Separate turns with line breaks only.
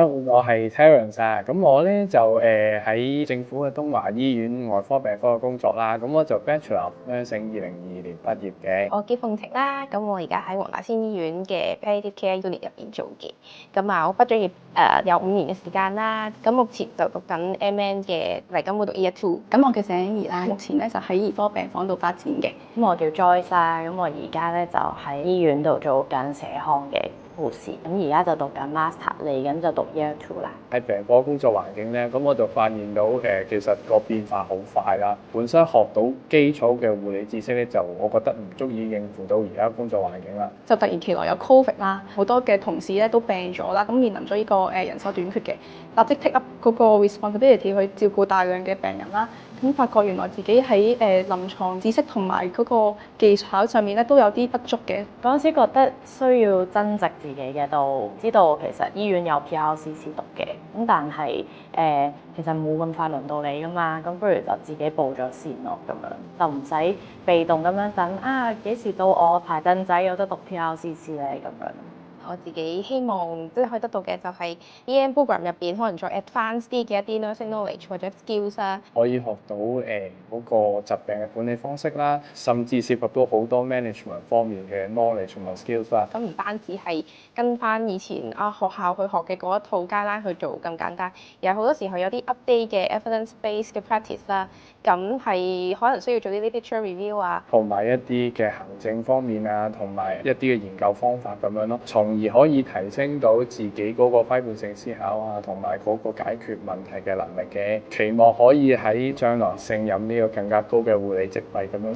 我係 Terence 啊，咁我咧就喺政府嘅東華醫院外科病科工作啦，咁我就 Bachelor of Nursing 2022年畢業嘅。
我叫鳳晴啦，咁我而家喺黃大仙醫院嘅 Palliative Care Unit 入邊做嘅。咁啊，我畢咗業有5年嘅時間啦，咁目前就讀緊 MN 嘅嚟緊會讀 Year 2。
咁我叫鄭欣怡啦，目前咧就喺兒科病房度發展嘅。
咁我叫 Joyce 啦，咁我而家咧就喺醫院度做緊社康嘅護士，咁而家就讀緊 Master，嚟緊就讀 Year 2啦。
喺病房工作環境咧，咁我就發現到其實個變化好快啦。本身學到基礎嘅護理知識咧，就我覺得唔足以應付到而家工作環境啦。
就突然其來有 Covid 啦，好多嘅同事咧都病咗啦，咁面臨咗呢個人手短缺嘅，立即 take up 嗰個 responsibility 去照顧大量嘅病人啦。咁發覺原來自己喺臨床知識同埋嗰個技巧上面咧都有啲不足嘅。
嗰陣時覺得需要增值自己嘅，都知道其實醫院有 PRCC 讀嘅，咁但係其實冇咁快輪到你噶嘛，咁不如就自己報咗先咯，咁樣就唔使被動咁樣等啊幾時到我排凳仔有得讀 PRCC 咧咁樣。
我自己希望即係可以得到嘅就係 EM program 入邊可能再 advance 啲嘅一啲 nursing knowledge 或者 skills 啦。
可以學到嗰個疾病嘅管理方式啦，甚至涉及到好多 management 方面嘅 knowledge 同埋 skills 啦。
咁唔單止係跟翻以前學校去學嘅嗰一套 guideline 去做咁簡單，而係好多時候有啲 update 嘅 evidence-based 嘅 practice 啦，咁係可能需要做啲 literature review 啊，
同埋一啲嘅行政方面啊，同埋一啲嘅研究方法咁樣咯，從而可以提升到自己嗰個批判性思考啊，同埋嗰個解決問題嘅能力嘅，期望可以喺將來勝任呢個更加高嘅護理職位咁樣咯。